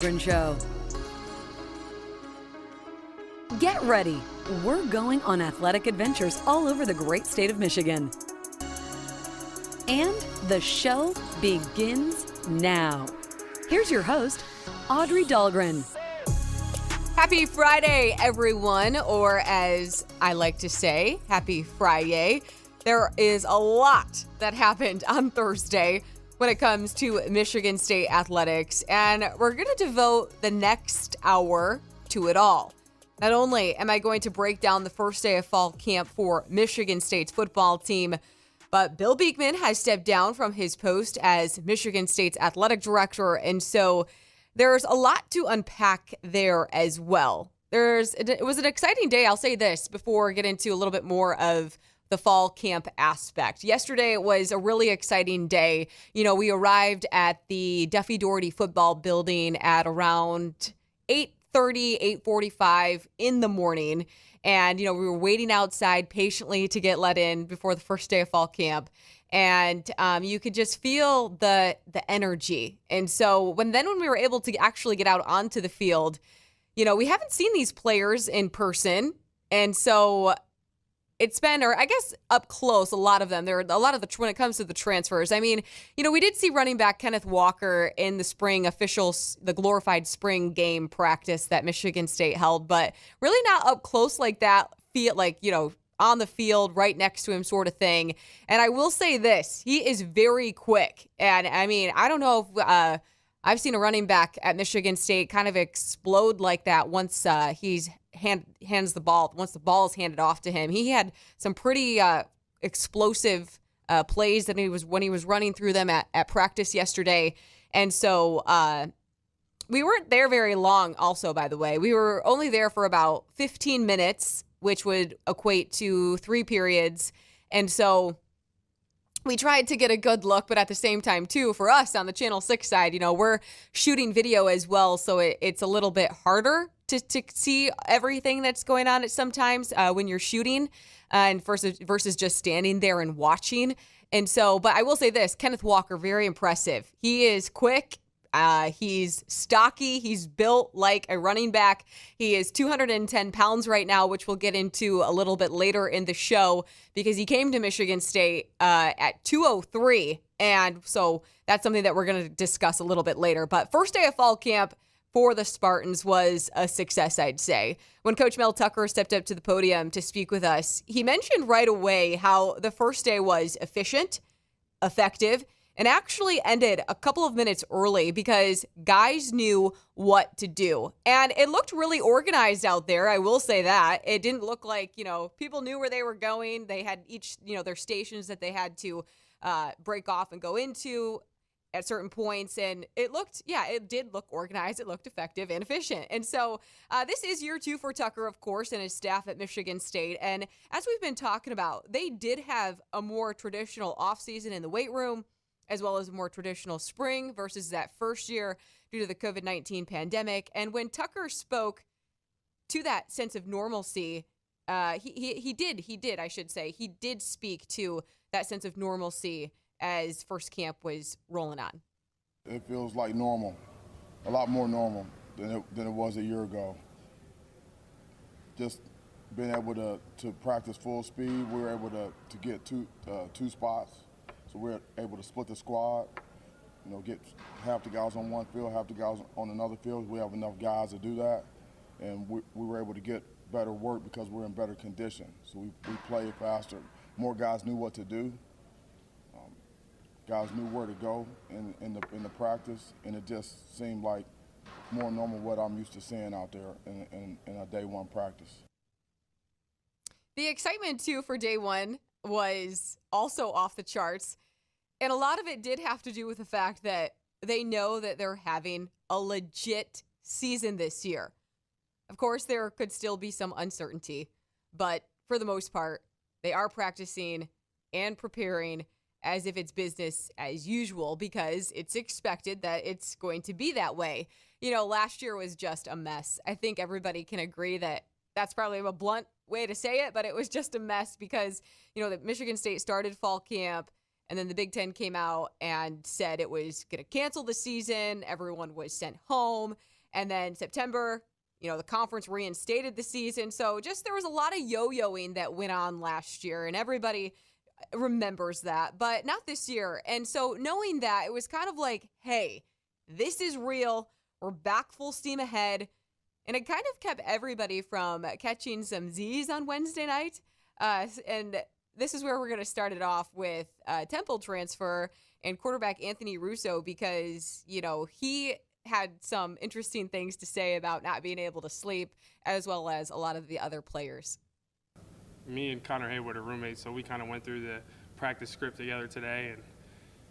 Show. Get ready. We're going on athletic adventures all over the great state of Michigan. And the show begins now. Here's your host, Audrey Dahlgren. Happy Friday, everyone, or as I like to say, happy Friday. There is a lot that happened on Thursday when it comes to Michigan State athletics, and we're going to devote the next hour to it all. Not only am I going to break down the first day of fall camp for Michigan State's football team, but Bill Beekman has stepped down from his post as Michigan State's athletic director, and so there's a lot to unpack there as well. It was an exciting day, I'll say this, before I get into a little bit more of the fall camp aspect. Yesterday was a really exciting day. You know, we arrived at the Duffy Daugherty football building at around 8:30, 8:45 in the morning. And, you know, we were waiting outside patiently to get let in before the first day of fall camp. And you could just feel the energy. And so when we were able to actually get out onto the field, you know, we haven't seen these players in person. And so it's been, or I guess up close, a lot of them. There are a lot of when it comes to the transfers. I mean, you know, we did see running back Kenneth Walker in the spring the glorified spring game practice that Michigan State held, but really not up close like that. Feel like, you know, on the field, right next to him sort of thing. And I will say this, he is very quick. And I mean, I don't know if I've seen a running back at Michigan State kind of explode like that once hands the ball. Once the ball is handed off to him, he had some pretty explosive plays that when he was running through them at practice yesterday. And so we weren't there very long. Also, by the way, we were only there for about 15 minutes, which would equate to 3 periods. And so we tried to get a good look, but at the same time, too, for us on the Channel 6 side, you know, we're shooting video as well, so it's a little bit harder to see everything that's going on sometimes when you're shooting and versus just standing there and watching. And so, but I will say this, Kenneth Walker, very impressive. He is quick. He's stocky. He's built like a running back. He is 210 pounds right now, which we'll get into a little bit later in the show because he came to Michigan State at 203. And so that's something that we're going to discuss a little bit later. But first day of fall camp for the Spartans was a success, I'd say. When Coach Mel Tucker stepped up to the podium to speak with us, he mentioned right away how the first day was efficient, effective, and actually ended a couple of minutes early because guys knew what to do. And it looked really organized out there, I will say that. It didn't look like, you know, people knew where they were going. They had each, you know, their stations that they had to break off and go into at certain points. And it did look organized. It looked effective and efficient. And so this is year 2 for Tucker, of course, and his staff at Michigan State. And as we've been talking about, they did have a more traditional offseason in the weight room, as well as a more traditional spring versus that first year due to the COVID-19 pandemic. And when Tucker spoke to that sense of normalcy, he did speak to that sense of normalcy as first camp was rolling on. It feels like normal, a lot more normal than it was a year ago. Just being able to practice full speed, we were able to get two spots. So we're able to split the squad, you know, get half the guys on one field, half the guys on another field. We have enough guys to do that, and we were able to get better work because we're in better condition. So we played faster. More guys knew what to do. Guys knew where to go in the practice, and it just seemed like more normal what I'm used to seeing out there in a day one practice. The excitement, too, for day one was also off the charts. And a lot of it did have to do with the fact that they know that they're having a legit season this year. Of course, there could still be some uncertainty, but for the most part, they are practicing and preparing as if it's business as usual because it's expected that it's going to be that way. You know, last year was just a mess. I think everybody can agree that that's probably a blunt way to say it, but it was just a mess because, you know, that Michigan State started fall camp And then the Big Ten came out and said it was going to cancel the season. Everyone was sent home. And then September, the conference reinstated the season. So just there was a lot of yo-yoing that went on last year, and everybody remembers that, but not this year. And so knowing that, it was kind of like, hey, this is real. We're back full steam ahead. And it kind of kept everybody from catching some Z's on Wednesday night. And this is where we're going to start it off with Temple transfer and quarterback Anthony Russo, because, he had some interesting things to say about not being able to sleep, as well as a lot of the other players. Me and Connor Hayward are roommates, so we kind of went through the practice script together today and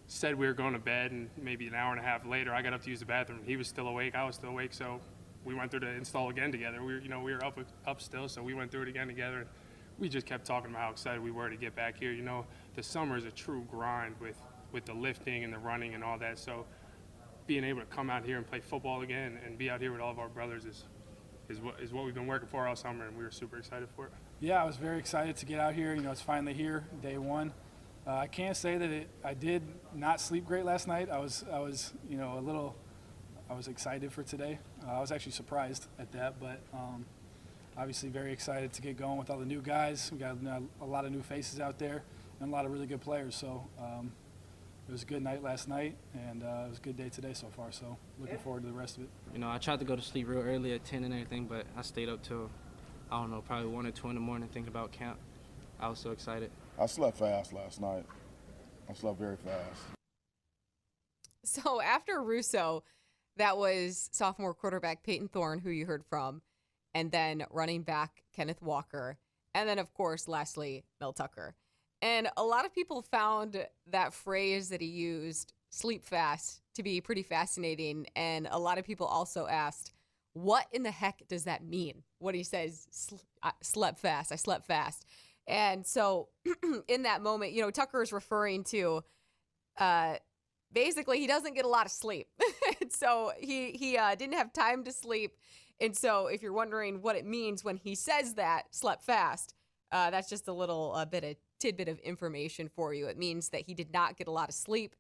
said we were going to bed, and maybe an hour and a half later I got up to use the bathroom. He was still awake, I was still awake, so we went through the install again together. We were up still, so we went through it again together, and we just kept talking about how excited we were to get back here. The summer is a true grind with the lifting and the running and all that, so being able to come out here and play football again and be out here with all of our brothers is what we've been working for all summer, and we were super excited for it. Yeah, I was very excited to get out here. It's finally here, day one. I can't say that I did not sleep great last night. I was excited for today. I was actually surprised at that, but obviously very excited to get going with all the new guys. We got a lot of new faces out there and a lot of really good players. So it was a good night last night, and it was a good day today so far. So looking forward to the rest of it. I tried to go to sleep real early at 10 and everything, but I stayed up till, I don't know, probably 1 or 2 in the morning thinking about camp. I was so excited. I slept fast last night. I slept very fast. So after Russo, that was sophomore quarterback Peyton Thorne, who you heard from, and then running back Kenneth Walker, and then, of course, lastly, Mel Tucker. And a lot of people found that phrase that he used, sleep fast, to be pretty fascinating. And a lot of people also asked, what in the heck does that mean? What he says, I slept fast. And so in that moment, Tucker is referring to basically he doesn't get a lot of sleep. So he didn't have time to sleep. And so if you're wondering what it means when he says that, slept fast, that's just a little tidbit of information for you. It means that he did not get a lot of sleep,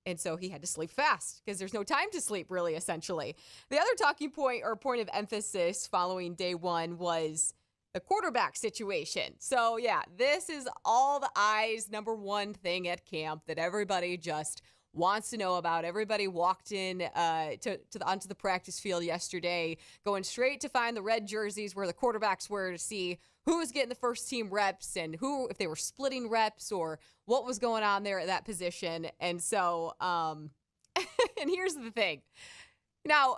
and so he had to sleep fast because there's no time to sleep, really, essentially. The other talking point or point of emphasis following day one was the quarterback situation. So, yeah, this is all the eyes, number one thing at camp that everybody just wants to know about. Everybody walked in onto the practice field yesterday, going straight to find the red jerseys where the quarterbacks were to see who was getting the first team reps and if they were splitting reps or what was going on there at that position. And so, and here's the thing. Now,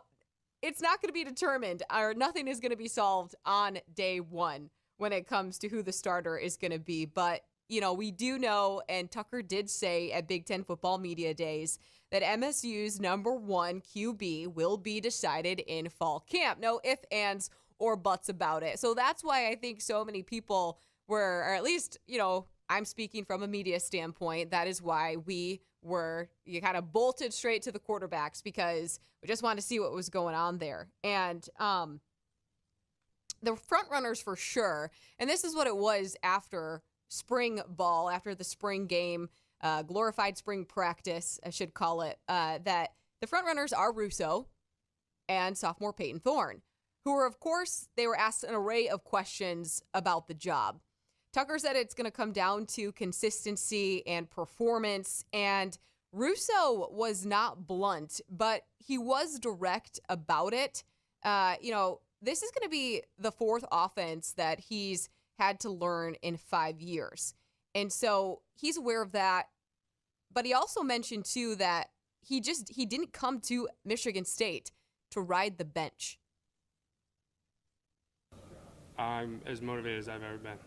it's not going to be determined, or nothing is going to be solved on day one when it comes to who the starter is going to be. But we do know, and Tucker did say at Big Ten Football Media Days, that MSU's number one QB will be decided in fall camp. No ifs, ands, or buts about it. So that's why I think so many people were, or at least, I'm speaking from a media standpoint, that is why you kind of bolted straight to the quarterbacks, because we just wanted to see what was going on there. And the front runners for sure, and this is what it was after spring ball, after the spring game, glorified spring practice, I should call it, that the front runners are Russo and sophomore Peyton Thorne, who were, of course, they were asked an array of questions about the job. Tucker said it's going to come down to consistency and performance, and Russo was not blunt, but he was direct about it. This is going to be the fourth offense that he's had to learn in 5 years. And so he's aware of that. But he also mentioned, too, that he didn't come to Michigan State to ride the bench. I'm as motivated as I've ever been.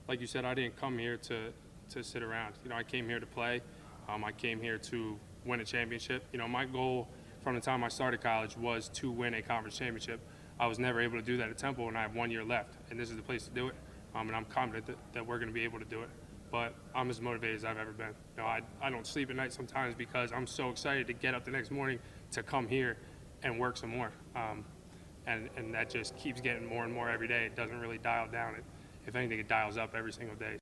Like you said, I didn't come here to sit around. I came here to play. I came here to win a championship. My goal from the time I started college was to win a conference championship. I was never able to do that at Temple, and I have 1 year left, and this is the place to do it. And I'm confident that we're going to be able to do it. But I'm as motivated as I've ever been. I don't sleep at night sometimes because I'm so excited to get up the next morning to come here and work some more. And that just keeps getting more and more every day. It doesn't really dial down. If anything, it dials up every single day.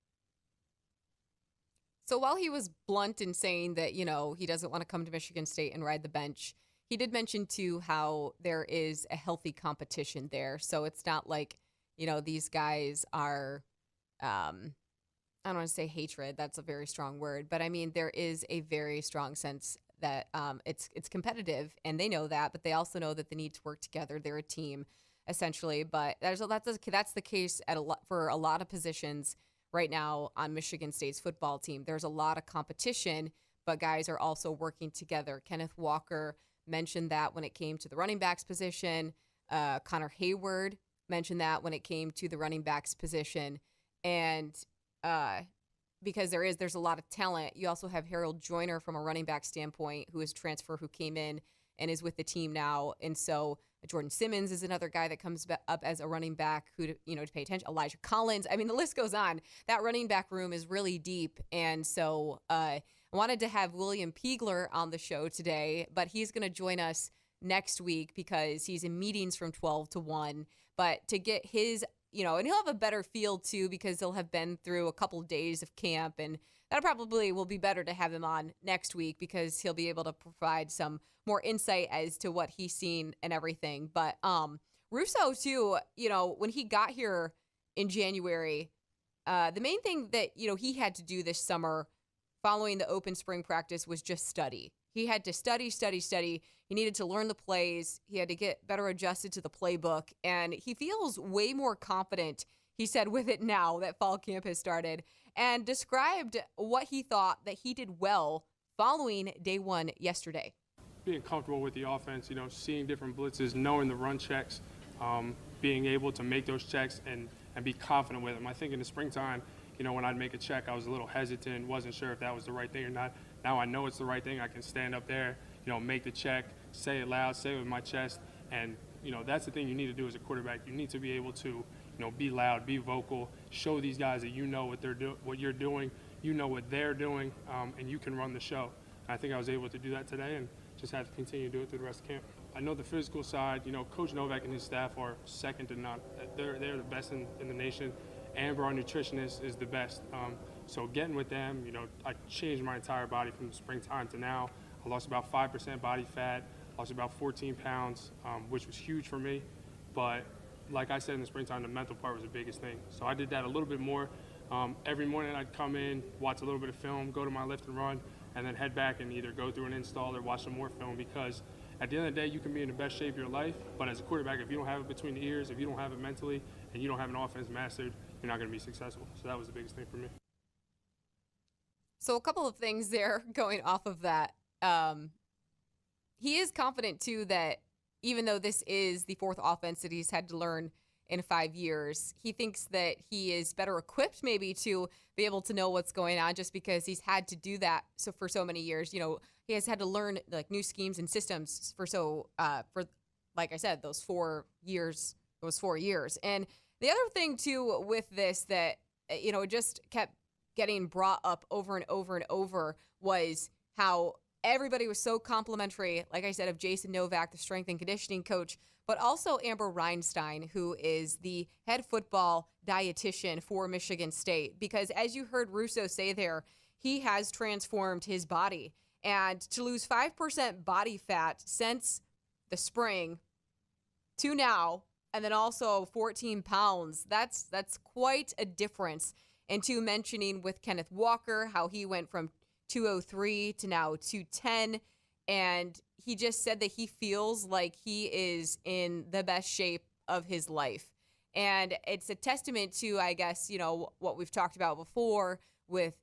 So while he was blunt in saying that, he doesn't want to come to Michigan State and ride the bench, he did mention too how there is a healthy competition there. So it's not like, these guys are, I don't want to say hatred. That's a very strong word, but I mean, there is a very strong sense that it's competitive, and they know that, but they also know that they need to work together. They're a team, essentially. But that's the case for a lot of positions right now on Michigan State's football team. There's a lot of competition, but guys are also working together. Kenneth Walker mentioned that when it came to the running backs position. Connor Hayward mentioned that when it came to the running backs position. And because there's a lot of talent. You also have Harold Joyner from a running back standpoint, who is transfer, who came in and is with the team now. And so Jordan Simmons is another guy that comes up as a running back who, to pay attention. Elijah Collins. I mean, the list goes on. That running back room is really deep. And so I wanted to have William Piegler on the show today, but he's going to join us next week because he's in meetings from 12 to 1. But to get his, and he'll have a better feel too because he'll have been through a couple of days of camp, and that probably will be better to have him on next week because he'll be able to provide some more insight as to what he's seen and everything. But Russo too, when he got here in January, the main thing that, he had to do this summer following the open spring practice was just study. He had to study. He needed to learn the plays. He had to get better adjusted to the playbook. And he feels way more confident, he said, with it now that fall camp has started, and described what he thought that he did well following day one yesterday. Being comfortable with the offense, seeing different blitzes, knowing the run checks, being able to make those checks and be confident with them. I think in the springtime, when I'd make a check, I was a little hesitant, wasn't sure if that was the right thing or not. Now I know it's the right thing. I can stand up there, make the check, say it loud, say it with my chest. And, that's the thing you need to do as a quarterback. You need to be able to, be loud, be vocal, show these guys that what you're doing, what they're doing, and you can run the show. And I think I was able to do that today and just have to continue to do it through the rest of camp. I know the physical side, Coach Novak and his staff are second to none. They're the best in the nation. Amber, our nutritionist, is the best. So getting with them, I changed my entire body from the springtime to now. I lost about 5% body fat, lost about 14 pounds, which was huge for me. But like I said in the springtime, the mental part was the biggest thing. So I did that a little bit more. Every morning I'd come in, watch a little bit of film, go to my lift and run, and then head back and either go through an install or watch some more film, because at the end of the day, you can be in the best shape of your life, but as a quarterback, if you don't have it between the ears, if you don't have it mentally, and you don't have an offense mastered, you're not going to be successful. So that was the biggest thing for me. So a couple of things there going off of that. He is confident, too, that even though this is the fourth offense that he's had to learn in 5 years, he thinks that he is better equipped maybe to be able to know what's going on just because he's had to do that for so many years. He has had to learn like new schemes and systems for like I said, those 4 years. And the other thing, too, with this that, it just kept getting brought up over and over and over was how everybody was so complimentary, like I said, of Jason Novak, the strength and conditioning coach, but also Amber Reinstein, who is the head football dietitian for Michigan State. Because as you heard Russo say there, he has transformed his body. And to lose 5% body fat since the spring to now, and then also 14 pounds, that's quite a difference. And to mentioning with Kenneth Walker, how he went from 203 to now 210. And he just said that he feels like he is in the best shape of his life. And it's a testament to, I guess, what we've talked about before with,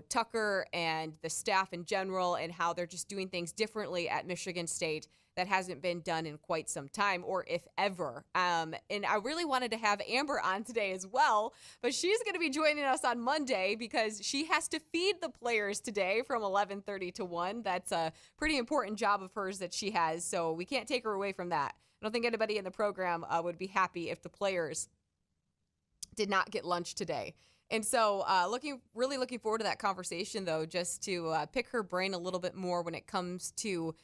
Tucker and the staff in general and how they're just doing things differently at Michigan State that hasn't been done in quite some time, or if ever. And I really wanted to have Amber on today as well, but she's going to be joining us on Monday because she has to feed the players today from 11:30 to 1. That's a pretty important job of hers that she has, so we can't take her away from that. I don't think anybody in the program would be happy if the players did not get lunch today. And so really looking forward to that conversation, though, just to pick her brain a little bit more when it comes to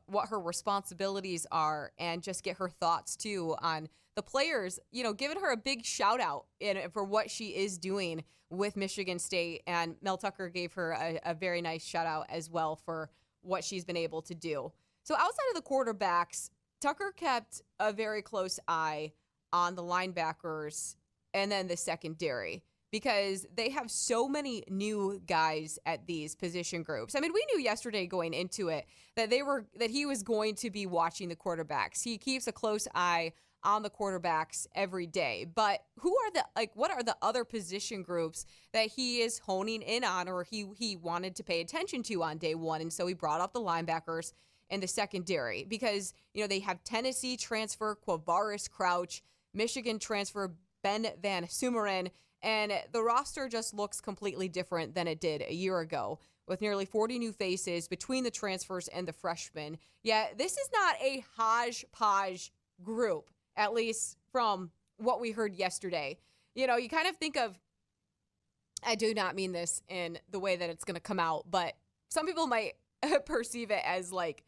what her responsibilities are, and just get her thoughts too on the players, giving her a big shout out for what she is doing with Michigan State. And Mel Tucker gave her a very nice shout out as well for what she's been able to do. So outside of the quarterbacks, Tucker kept a very close eye on the linebackers and then the secondary, because they have so many new guys at these position groups. I mean, we knew yesterday going into it that he was going to be watching the quarterbacks. He keeps a close eye on the quarterbacks every day. But what are the other position groups that he is honing in on, or he wanted to pay attention to on day one? And so he brought up the linebackers and the secondary, because, they have Tennessee transfer Quavaris Crouch, Michigan transfer Ben Van Sumeren, and the roster just looks completely different than it did a year ago, with nearly 40 new faces between the transfers and the freshmen. Yeah, this is not a hodgepodge group, at least from what we heard yesterday. You kind of think of, I do not mean this in the way that it's going to come out, but some people might perceive it as like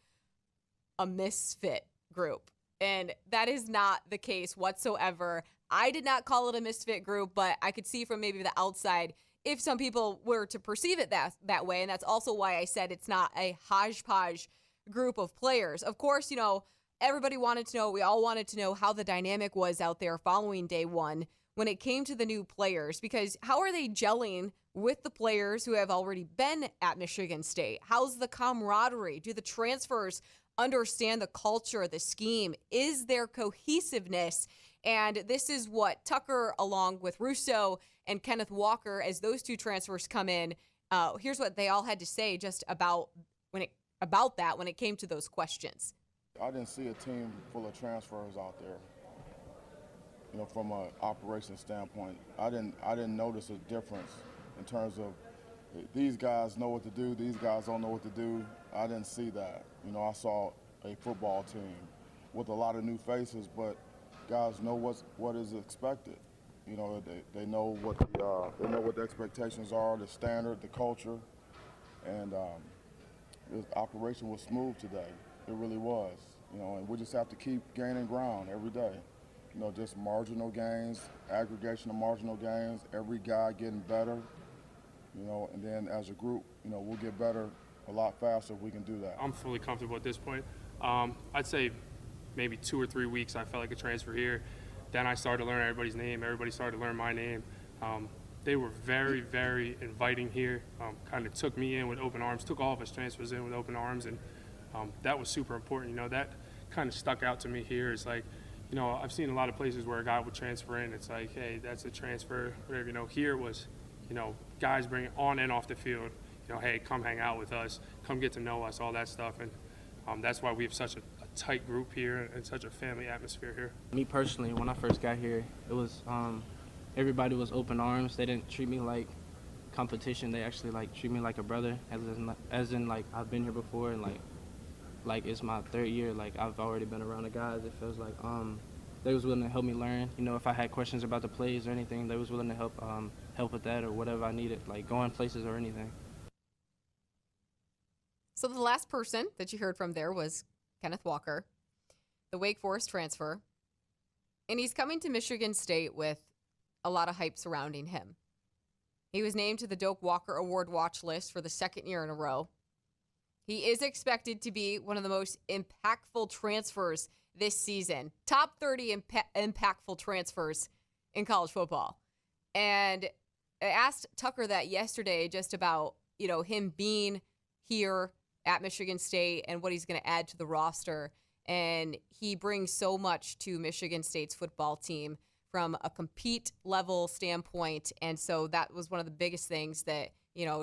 a misfit group. And that is not the case whatsoever. I did not call it a misfit group, but I could see from maybe the outside if some people were to perceive it that way. And that's also why I said it's not a hodgepodge group of players. Of course, everybody wanted to know, we all wanted to know how the dynamic was out there following day one when it came to the new players, because how are they gelling with the players who have already been at Michigan State? How's the camaraderie? Do the transfers understand the culture, the scheme? Is there cohesiveness? And this is what Tucker, along with Russo and Kenneth Walker, as those two transfers come in, here's what they all had to say just about when it came to those questions. I didn't see a team full of transfers out there. From an operations standpoint, I didn't notice a difference in terms of these guys know what to do, these guys don't know what to do. I didn't see that. I saw a football team with a lot of new faces, but guys know what is expected. They know what the expectations are, the standard, the culture, and the operation was smooth today. It really was. And we just have to keep gaining ground every day. Just marginal gains, aggregation of marginal gains, every guy getting better. And then as a group, we'll get better a lot faster if we can do that. I'm fully comfortable at this point. I'd say maybe 2 or 3 weeks I felt like a transfer here. Then I started to learn everybody's name. Everybody started to learn my name. They were very, very inviting here. Kind of took me in with open arms, took all of us transfers in with open arms, and that was super important. That kind of stuck out to me here. It's like, I've seen a lot of places where a guy would transfer in. It's like, hey, that's a transfer, whatever. Here it was, guys bring it on and off the field. Hey, come hang out with us, come get to know us, all that stuff. And that's why we have such a tight group here and such a family atmosphere here. Me personally, when I first got here, it was everybody was open arms. They didn't treat me like competition. They actually treat me like a brother, as in I've been here before, and like it's my 3rd year. I've already been around the guys. It feels like they was willing to help me learn. If I had questions about the plays or anything, they was willing to help with that or whatever I needed, going places or anything. So the last person that you heard from there was Kenneth Walker, the Wake Forest transfer. And he's coming to Michigan State with a lot of hype surrounding him. He was named to the Doak Walker Award watch list for the 2nd year in a row. He is expected to be one of the most impactful transfers this season. Top 30 impactful transfers in college football. And I asked Tucker that yesterday just about, him being here at Michigan State and what he's going to add to the roster. And he brings so much to Michigan State's football team from a compete level standpoint. And so that was one of the biggest things that,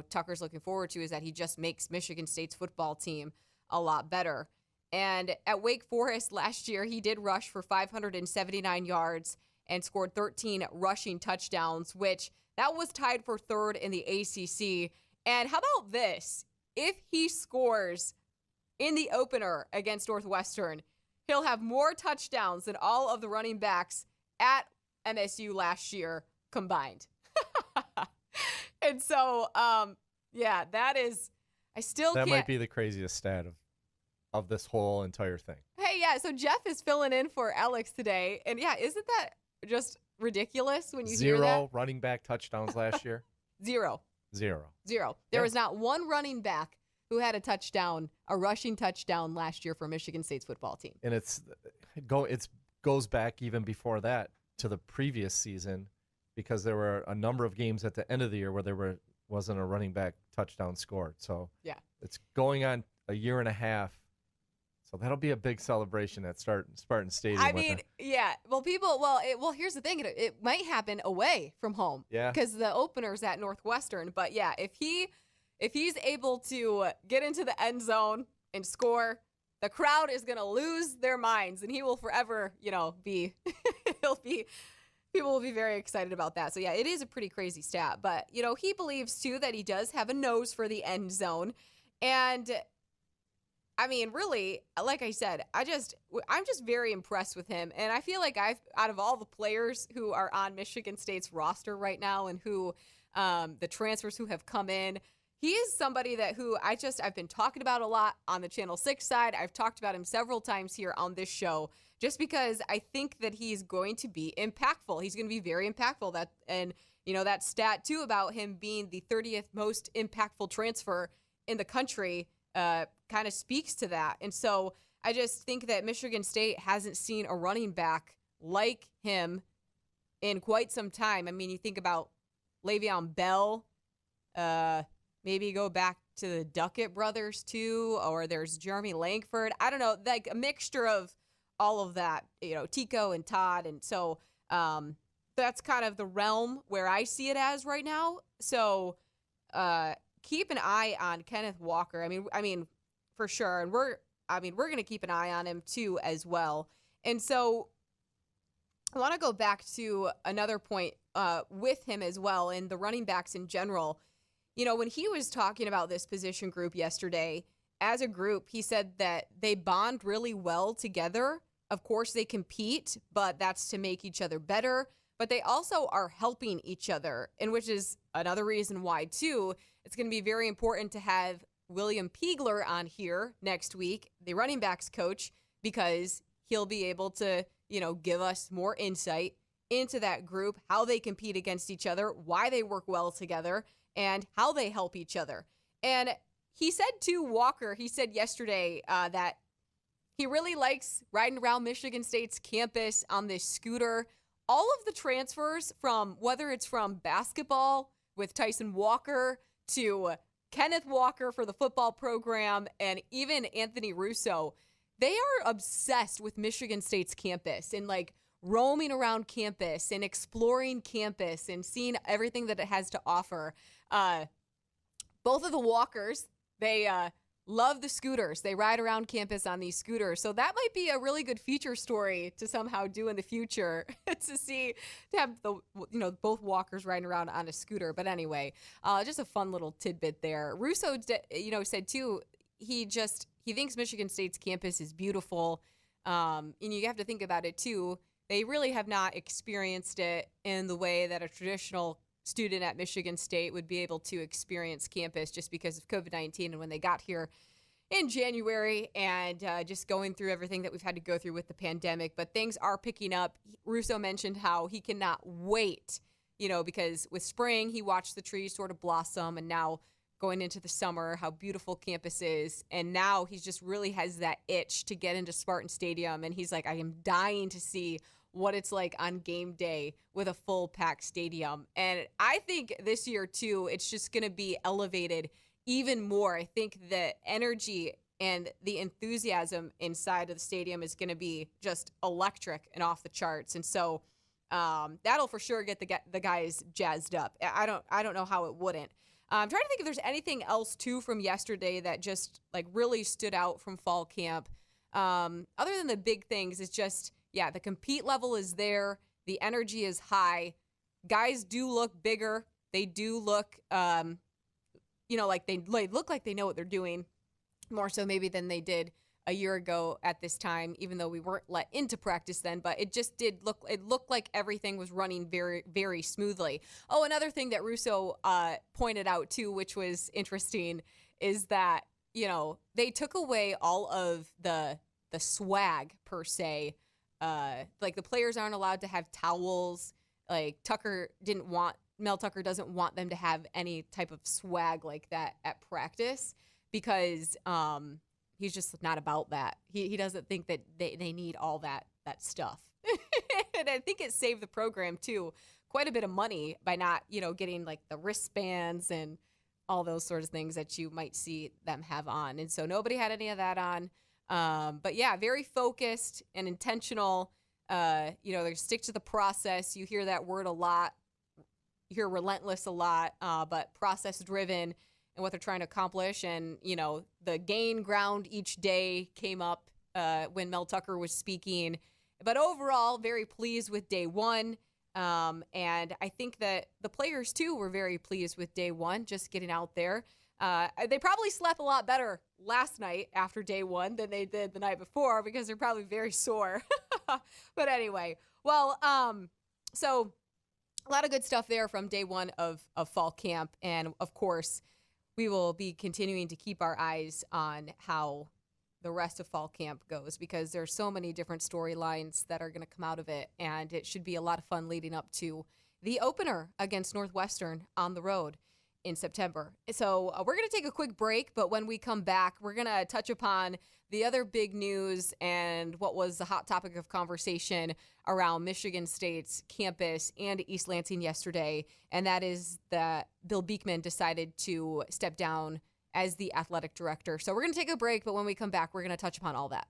Tucker's looking forward to, is that he just makes Michigan State's football team a lot better. And at Wake Forest last year, he did rush for 579 yards and scored 13 rushing touchdowns, which that was tied for 3rd in the ACC. And how about this? If he scores in the opener against Northwestern, he'll have more touchdowns than all of the running backs at MSU last year combined. And so, that is, I still can't. That might be the craziest stat of of this whole entire thing. Hey, yeah, so Jeff is filling in for Alex today. And yeah, isn't that just ridiculous when you hear that? 0 running back touchdowns last year? 0. 0. There Yeah. was not one running back who had a rushing touchdown last year for Michigan State's football team. And it goes back even before that to the previous season, because there were a number of games at the end of the year where there wasn't a running back touchdown scored. So Yeah. it's going on a year and a half. So that'll be a big celebration at Spartan Stadium. I mean, yeah. Well, here's the thing. It might happen away from home. Yeah. Because the opener's at Northwestern. But yeah, if he's able to get into the end zone and score, the crowd is going to lose their minds, and he will forever, be people will be very excited about that. So yeah, it is a pretty crazy stat, but he believes too that he does have a nose for the end zone. And I mean, really, like I said, I'm just very impressed with him. And I feel like out of all the players who are on Michigan State's roster right now and who the transfers who have come in, he is somebody I've been talking about a lot on the Channel 6 side. I've talked about him several times here on this show, just because I think that he's going to be impactful. He's going to be very impactful. That stat too about him being the 30th most impactful transfer in the country kind of speaks to that. And so I just think that Michigan State hasn't seen a running back like him in quite some time. I mean, you think about Le'Veon Bell, maybe go back to the Duckett brothers too, or there's Jeremy Langford. I don't know, like a mixture of all of that, Tico and Todd. And so that's kind of the realm where I see it as right now. So keep an eye on Kenneth Walker. I mean, for sure. And we're going to keep an eye on him too as well. And so I want to go back to another point with him as well, and the running backs in general. When he was talking about this position group yesterday, as a group, he said that they bond really well together. Of course, they compete, but that's to make each other better. But they also are helping each other, and which is another reason why, too, it's going to be very important to have William Peagler on here next week, the running backs coach, because he'll be able to, give us more insight into that group, how they compete against each other, why they work well together, and how they help each other. And he said to Walker, he said yesterday that he really likes riding around Michigan State's campus on this scooter. All of the transfers, from whether it's from basketball with Tyson Walker to Kenneth Walker for the football program, and even Anthony Russo, they are obsessed with Michigan State's campus and like roaming around campus and exploring campus and seeing everything that it has to offer. Both of the Walkers, they love the scooters. They ride around campus on these scooters. So that might be a really good feature story to somehow do in the future to have both Walkers riding around on a scooter. But anyway, just a fun little tidbit there. Russo, said too, he thinks Michigan State's campus is beautiful. And you have to think about it too. They really have not experienced it in the way that a traditional student at Michigan State would be able to experience campus, just because of COVID-19 and when they got here in January, and just going through everything that we've had to go through with the pandemic. But things are picking up. Russo mentioned how he cannot wait, because with spring, he watched the trees sort of blossom, and now going into the summer, how beautiful campus is. And now he just really has that itch to get into Spartan Stadium. And he's like, I am dying to see what it's like on game day with a full packed stadium. And I think this year too, it's just going to be elevated even more. I think the energy and the enthusiasm inside of the stadium is going to be just electric and off the charts. And so that'll for sure get the guys jazzed up. I don't know how it wouldn't. I'm trying to think if there's anything else too from yesterday that just like really stood out from fall camp. Other than the big things, it's just, the compete level is there. The energy is high. Guys do look bigger. They do look, like they look like they know what they're doing, more so maybe than they did a year ago at this time, even though we weren't let into practice then. But it just looked like everything was running very, very smoothly. Oh, another thing that Russo pointed out too, which was interesting, is that, they took away all of the swag per se. Like the players aren't allowed to have towels. Like Mel Tucker doesn't want them to have any type of swag like that at practice because he's just not about that. He doesn't think that they need all that stuff. And I think it saved the program too quite a bit of money by not, getting like the wristbands and all those sorts of things that you might see them have on. And so nobody had any of that on. But yeah, very focused and intentional. They stick to the process. You hear that word a lot. You hear relentless a lot, but process driven and what they're trying to accomplish. And, the gain ground each day came up when Mel Tucker was speaking. But overall, very pleased with day one. And I think that the players, too, were very pleased with day one, just getting out there. They probably slept a lot better last night after day one than they did the night before because they're probably very sore. But anyway, well, so a lot of good stuff there from day one of fall camp. And, of course, we will be continuing to keep our eyes on how the rest of fall camp goes because there's so many different storylines that are going to come out of it, and it should be a lot of fun leading up to the opener against Northwestern on the road in September. So we're going to take a quick break, but when we come back, we're going to touch upon the other big news and what was the hot topic of conversation around Michigan State's campus and East Lansing yesterday, and that is that Bill Beekman decided to step down as the athletic director. So we're going to take a break, but when we come back, we're going to touch upon all that.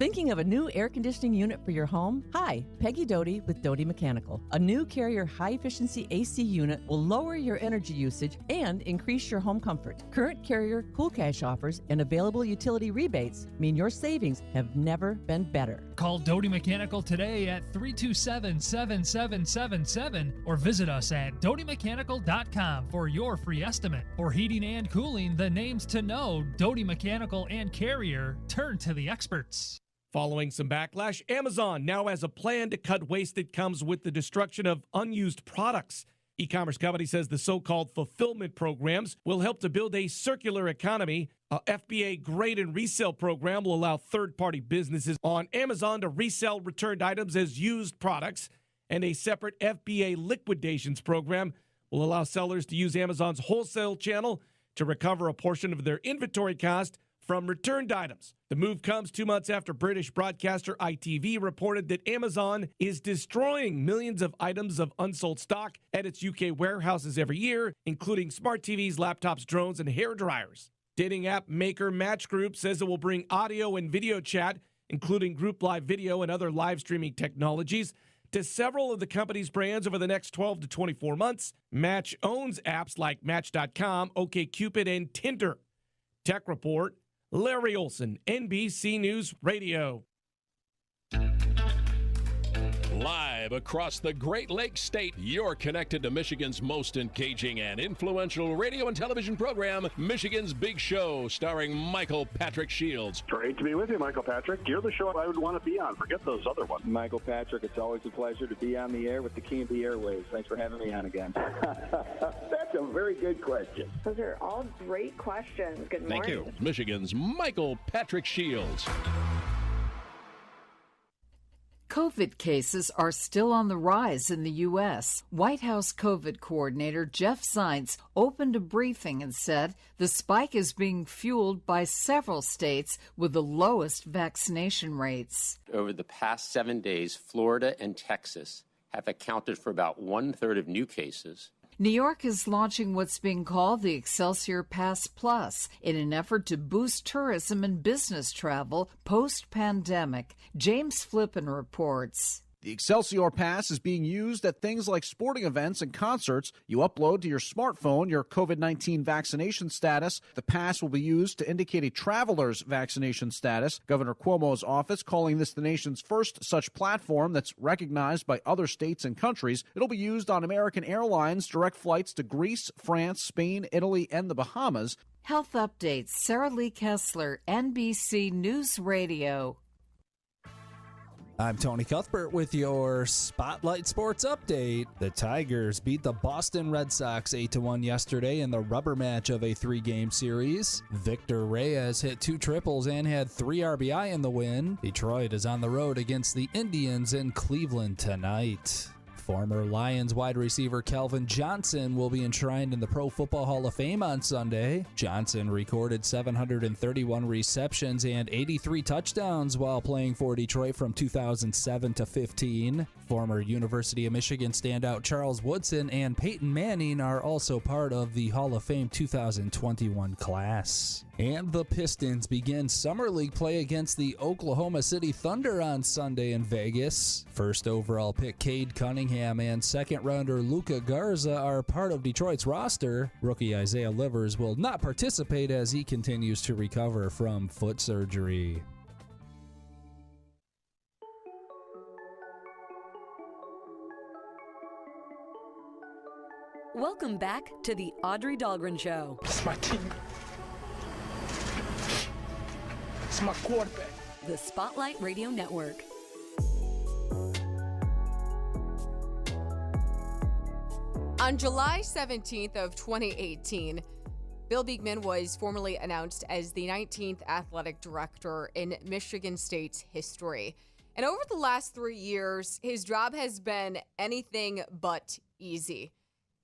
Thinking of a new air conditioning unit for your home? Hi, Peggy Doty with Doty Mechanical. A new Carrier high-efficiency AC unit will lower your energy usage and increase your home comfort. Current Carrier Cool Cash offers and available utility rebates mean your savings have never been better. Call Doty Mechanical today at 327-7777 or visit us at dotymechanical.com for your free estimate. For heating and cooling, the names to know, Doty Mechanical and Carrier, turn to the experts. Following some backlash, Amazon now has a plan to cut waste that comes with the destruction of unused products. E-commerce company says the so-called fulfillment programs will help to build a circular economy. A FBA grade and resale program will allow third-party businesses on Amazon to resell returned items as used products, and a separate FBA liquidations program will allow sellers to use Amazon's wholesale channel to recover a portion of their inventory cost from returned items. The move comes 2 months after British broadcaster ITV reported that Amazon is destroying millions of items of unsold stock at its UK warehouses every year, including smart TVs, laptops, drones, and hair dryers. Dating app maker Match Group says it will bring audio and video chat, including group live video and other live streaming technologies, to several of the company's brands over the next 12 to 24 months. Match owns apps like Match.com, OkCupid, and Tinder. Tech Report, Larry Olson, NBC News Radio. Live across the Great Lakes State, you're connected to Michigan's most engaging and influential radio and television program, Michigan's Big Show, starring Michael Patrick Shields. Great to be with you, Michael Patrick. You're the show I would want to be on. Forget those other ones. Michael Patrick, it's always a pleasure to be on the air with the King of the Airwaves. Thanks for having me on again. That's a very good question. Those are all great questions. Good morning. Thank you. Michigan's Michael Patrick Shields. COVID cases are still on the rise in the U.S. White House COVID coordinator Jeff Zients opened a briefing and said the spike is being fueled by several states with the lowest vaccination rates. Over the past 7 days, Florida and Texas have accounted for about 1/3 of new cases. New York is launching what's being called the Excelsior Pass Plus in an effort to boost tourism and business travel post-pandemic. James Flippen reports. The Excelsior Pass is being used at things like sporting events and concerts. You upload to your smartphone your COVID-19 vaccination status. The pass will be used to indicate a traveler's vaccination status. Governor Cuomo's office calling this the nation's first such platform that's recognized by other states and countries. It'll be used on American Airlines direct flights to Greece, France, Spain, Italy, and the Bahamas. Health updates. Sarah Lee Kessler, NBC News Radio. I'm Tony Cuthbert with your Spotlight Sports Update. The Tigers beat the Boston Red Sox 8-1 yesterday in the rubber match of a 3-game series. Victor Reyes hit 2 triples and had 3 RBI in the win. Detroit is on the road against the Indians in Cleveland tonight. Former Lions wide receiver Calvin Johnson will be enshrined in the Pro Football Hall of Fame on Sunday. Johnson recorded 731 receptions and 83 touchdowns while playing for Detroit from 2007 to 15. Former University of Michigan standout Charles Woodson and Peyton Manning are also part of the Hall of Fame 2021 class. And the Pistons begin Summer League play against the Oklahoma City Thunder on Sunday in Vegas. First overall pick Cade Cunningham and second-rounder Luka Garza are part of Detroit's roster. Rookie Isaiah Livers will not participate as he continues to recover from foot surgery. Welcome back to the Audrey Dahlgren Show. It's my team. It's my quarterback. The Spotlight Radio Network. On July 17th of 2018, Bill Beekman was formally announced as the 19th athletic director in Michigan State's history. And over the last 3 years, his job has been anything but easy.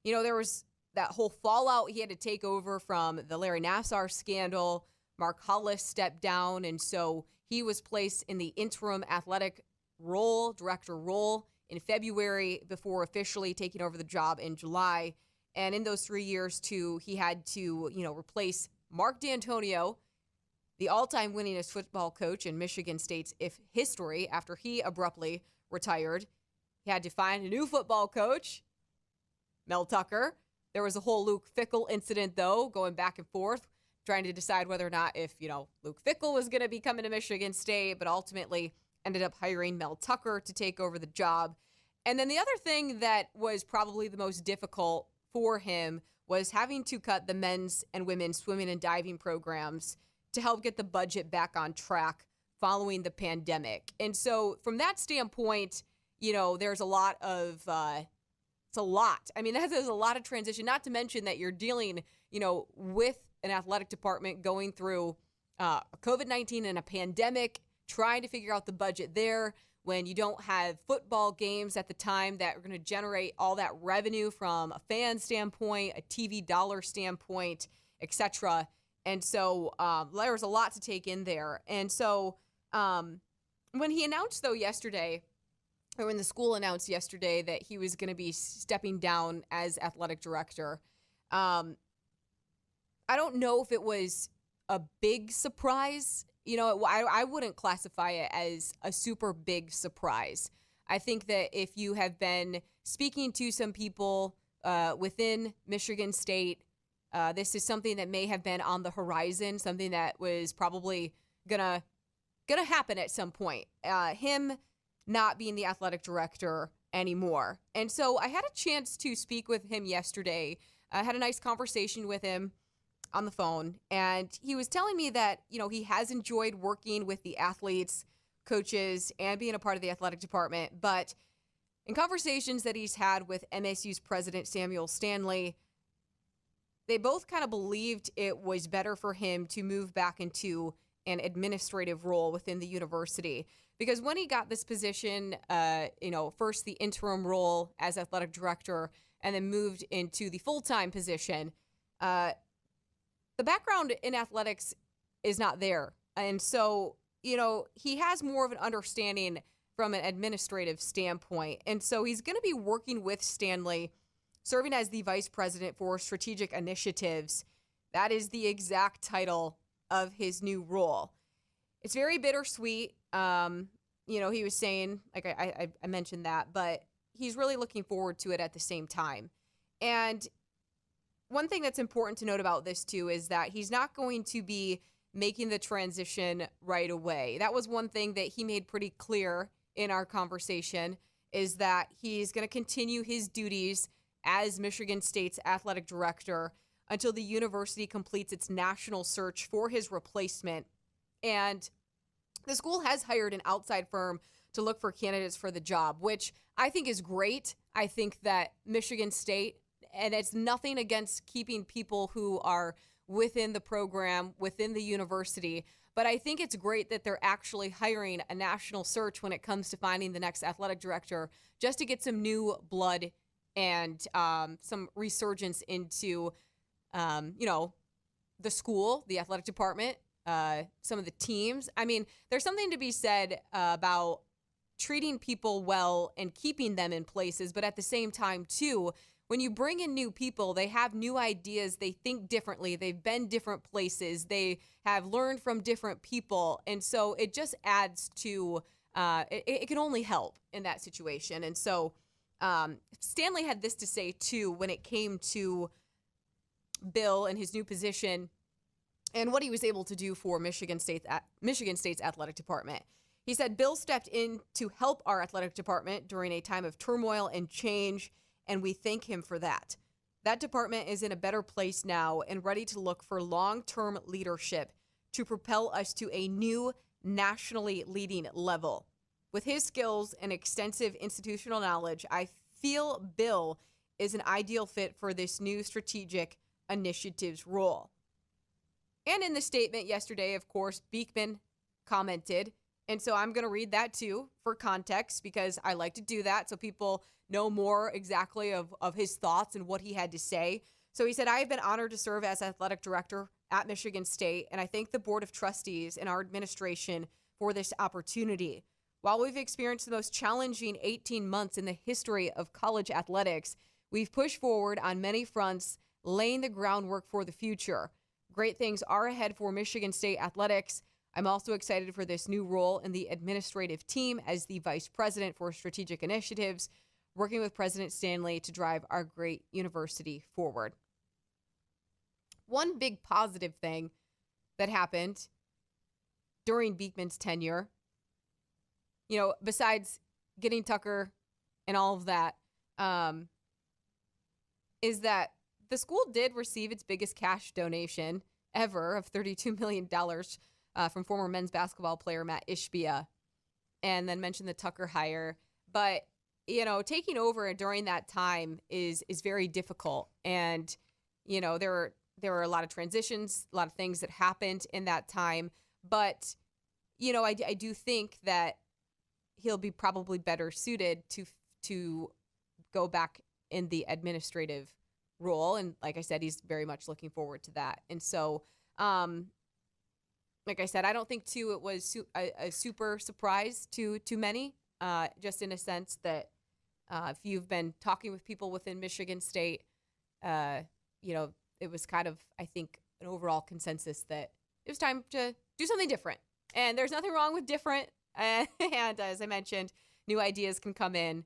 You know, there was that whole fallout he had to take over from the Larry Nassar scandal. Mark Hollis stepped down, and so he was placed in the interim athletic director role in February before officially taking over the job in July. And in those 3 years, too, he had to, replace Mark D'Antonio, the all-time winningest football coach in Michigan State's history after he abruptly retired. He had to find a new football coach, Mel Tucker. There was a whole Luke Fickell incident, though, going back and forth, trying to decide whether or not if, Luke Fickell was going to be coming to Michigan State, but ultimately ended up hiring Mel Tucker to take over the job. And then the other thing that was probably the most difficult for him was having to cut the men's and women's swimming and diving programs to help get the budget back on track following the pandemic. And so from that standpoint, there's a lot of, it's a lot. I mean, that is a lot of transition, not to mention that you're dealing, with an athletic department going through COVID-19 and a pandemic, trying to figure out the budget there when you don't have football games at the time that are going to generate all that revenue from a fan standpoint, a TV dollar standpoint, etc. And so there was a lot to take in there. And so when he announced, though, yesterday, or when the school announced yesterday that he was going to be stepping down as athletic director, I don't know if it was a big surprise. I wouldn't classify it as a super big surprise. I think that if you have been speaking to some people within Michigan State, this is something that may have been on the horizon, something that was probably gonna happen at some point. Him not being the athletic director anymore. And so I had a chance to speak with him yesterday. I had a nice conversation with him on the phone, and he was telling me that, he has enjoyed working with the athletes, coaches, and being a part of the athletic department. But in conversations that he's had with MSU's president, Samuel Stanley, they both kind of believed it was better for him to move back into an administrative role within the university. Because when he got this position, first the interim role as athletic director, and then moved into the full-time position, the background in athletics is not there. And so, he has more of an understanding from an administrative standpoint. And so he's going to be working with Stanley, serving as the vice president for strategic initiatives. That is the exact title of his new role. It's very bittersweet. He was saying, like I mentioned that, but he's really looking forward to it at the same time. And one thing that's important to note about this, too, is that he's not going to be making the transition right away. That was one thing that he made pretty clear in our conversation, is that he's going to continue his duties as Michigan State's athletic director until the university completes its national search for his replacement. And the school has hired an outside firm to look for candidates for the job, which I think is great. I think that Michigan State, and it's nothing against keeping people who are within the program, within the university, but I think it's great that they're actually hiring a national search when it comes to finding the next athletic director, just to get some new blood and some resurgence into, the school, the athletic department, some of the teams. I mean, there's something to be said about treating people well and keeping them in places, but at the same time, too, when you bring in new people, they have new ideas, they think differently, they've been different places, they have learned from different people, and so it just adds to, it can only help in that situation. And so Stanley had this to say, too, when it came to Bill and his new position and what he was able to do for Michigan State's athletic department. He said, Bill stepped in to help our athletic department during a time of turmoil and change, and we thank him for that. That department is in a better place now and ready to look for long-term leadership to propel us to a new nationally leading level. With his skills and extensive institutional knowledge, I feel Bill is an ideal fit for this new strategic initiatives role. And in the statement yesterday, of course, Beekman commented, and so I'm going to read that too for context because I like to do that so people know more exactly of his thoughts and what he had to say. So he said, I have been honored to serve as athletic director at Michigan State, and I thank the Board of Trustees and our administration for this opportunity. While we've experienced the most challenging 18 months in the history of college athletics, we've pushed forward on many fronts, laying the groundwork for the future. Great things are ahead for Michigan State athletics. I'm also excited for this new role in the administrative team as the Vice President for Strategic Initiatives, working with President Stanley to drive our great university forward. One big positive thing that happened during Beekman's tenure, besides getting Tucker and all of that, is that the school did receive its biggest cash donation ever of $32 million from former men's basketball player Matt Ishbia, and then mentioned the Tucker hire. But, taking over during that time is very difficult. And, there were a lot of transitions, a lot of things that happened in that time. But, I do think that he'll be probably better suited to go back in the administrative role. And like I said, he's very much looking forward to that. And so, like I said, I don't think, too, it was a super surprise to many, just in a sense that if you've been talking with people within Michigan State, it was kind of, I think, an overall consensus that it was time to do something different. And there's nothing wrong with different. And as I mentioned, new ideas can come in,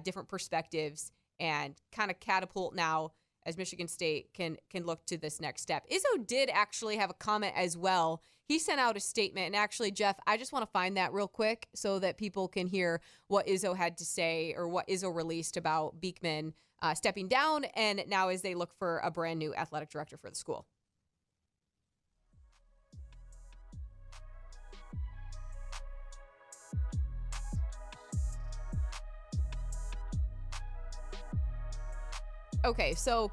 different perspectives, and kind of catapult now as Michigan State can look to this next step. Izzo did actually have a comment as well. He sent out a statement, and actually, Jeff, I just want to find that real quick so that people can hear what Izzo had to say, or what Izzo released about Beekman stepping down, and now as they look for a brand new athletic director for the school. Okay, so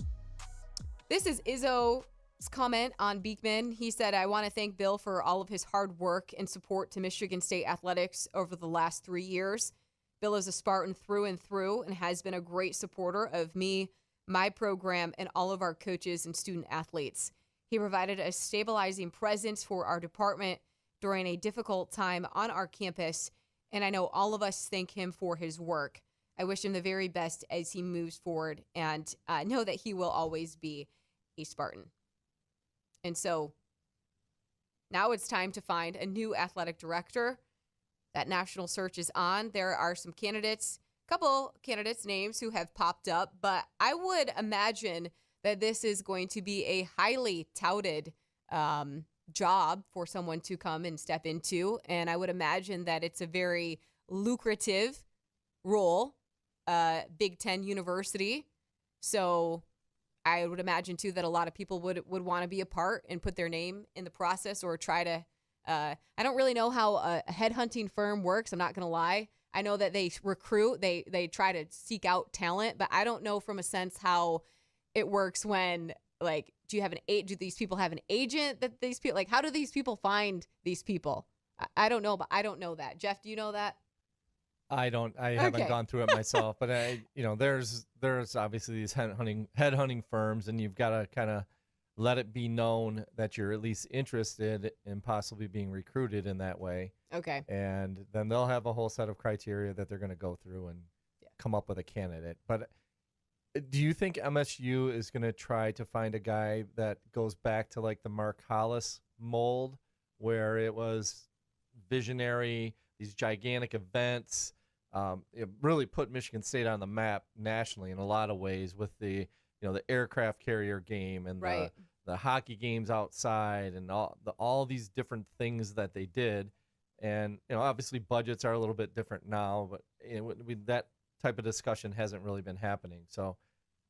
this is Izzo's comment on Beekman. He said, I want to thank Bill for all of his hard work and support to Michigan State athletics over the last 3 years. Bill is a Spartan through and through and has been a great supporter of me, my program, and all of our coaches and student athletes. He provided a stabilizing presence for our department during a difficult time on our campus, and I know all of us thank him for his work. I wish him the very best as he moves forward, and know that he will always be a Spartan. And so now it's time to find a new athletic director. That national search is on. There are some candidates, a couple candidates' names who have popped up, but I would imagine that this is going to be a highly touted job for someone to come and step into. And I would imagine that it's a very lucrative role. Big Ten University. So I would imagine, too, that a lot of people would want to be a part and put their name in the process, or try to I don't really know how a headhunting firm works. I'm not going to lie. I know that they recruit, they try to seek out talent, but I don't know from a sense how it works when, like, do these people have an agent that these people, like, how do these people find these people? I don't know, but I don't know that. Jeff, do you know that? I haven't gone through it myself, but there's obviously these headhunting firms, and you've got to kind of let it be known that you're at least interested in possibly being recruited in that way. Okay. And then they'll have a whole set of criteria that they're going to go through and come up with a candidate. But do you think MSU is going to try to find a guy that goes back to like the Mark Hollis mold, where it was visionary, these gigantic events, it really put Michigan State on the map nationally in a lot of ways with the aircraft carrier game and the hockey games outside and all these different things that they did. And obviously budgets are a little bit different now, but that type of discussion hasn't really been happening. So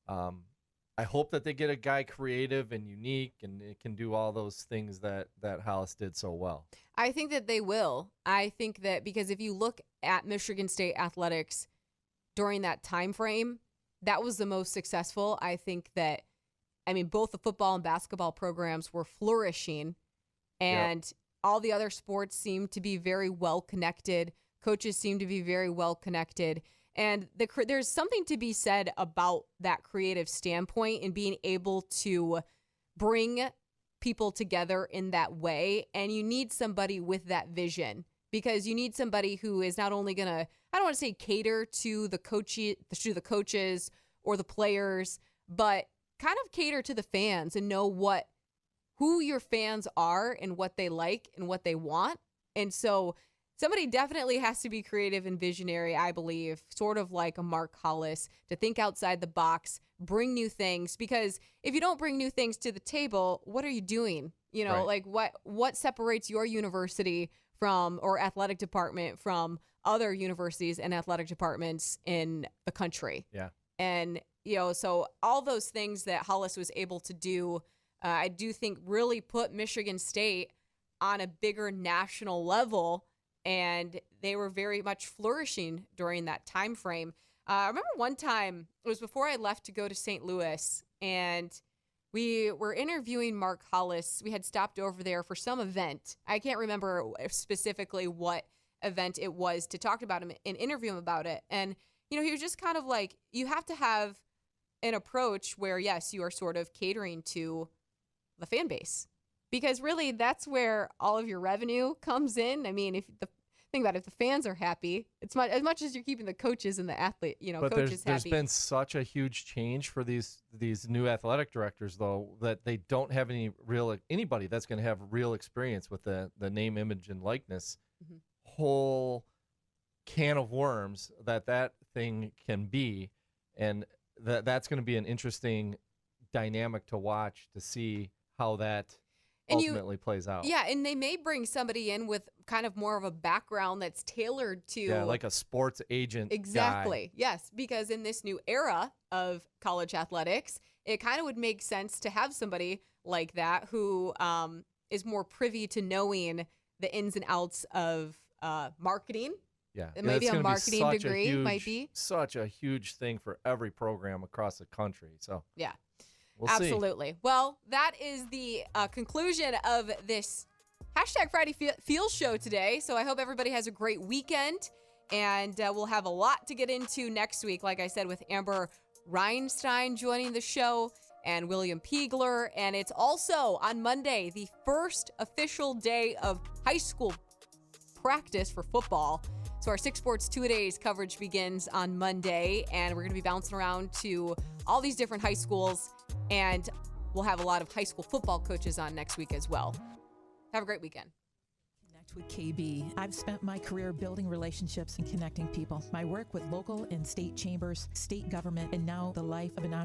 I hope that they get a guy creative and unique and it can do all those things that Hollis did so well. I think that they will. I think that because if you look at Michigan State athletics during that time frame, that was the most successful. I think that, both the football and basketball programs were flourishing, and all the other sports seemed to be very well connected. Coaches seemed to be very well connected. And there's something to be said about that creative standpoint and being able to bring people together in that way. And you need somebody with that vision, because you need somebody who is not only going to, I don't want to say cater to the coaches or the players, but kind of cater to the fans and know who your fans are and what they like and what they want. And so somebody definitely has to be creative and visionary, I believe, sort of like a Mark Hollis, to think outside the box, bring new things. Because if you don't bring new things to the table, what are you doing? Like what separates your university from, or athletic department from, other universities and athletic departments in the country? Yeah. And, so all those things that Hollis was able to do, I do think really put Michigan State on a bigger national level. And they were very much flourishing during that time frame. I remember one time, it was before I left to go to St. Louis, and we were interviewing Mark Hollis. We had stopped over there for some event. I can't remember specifically what event it was, to talk about him and interview him about it. And, he was just kind of like, you have to have an approach where, yes, you are sort of catering to the fan base. Because really, that's where all of your revenue comes in. Think about it, if the fans are happy, it's as much as you're keeping the coaches and the athlete, but coaches there's happy. Been such a huge change for these new athletic directors, though, that they don't have anybody that's going to have real experience with the name, image, and likeness. Mm-hmm. Whole can of worms that thing can be, and that's going to be an interesting dynamic to watch, to see how that ultimately plays out. Yeah, and they may bring somebody in with kind of more of a background that's tailored to... Yeah, like a sports agent Exactly, guy. Yes, because in this new era of college athletics, it kind of would make sense to have somebody like that who is more privy to knowing the ins and outs of marketing. Yeah, Maybe a marketing degree might be. Such a huge thing for every program across the country. So yeah. We'll Absolutely. See. Well, that is the conclusion of this #Friday Feel Show today. So I hope everybody has a great weekend, and we'll have a lot to get into next week. Like I said, with Amber Reinstein joining the show and William Piegler. And it's also on Monday, the first official day of high school practice for football. So our 6 Sports 2-a-days coverage begins on Monday, and we're going to be bouncing around to all these different high schools, and we'll have a lot of high school football coaches on next week as well. Have a great weekend. Connect with KB. I've spent my career building relationships and connecting people. My work with local and state chambers, state government, and now the life of an entrepreneur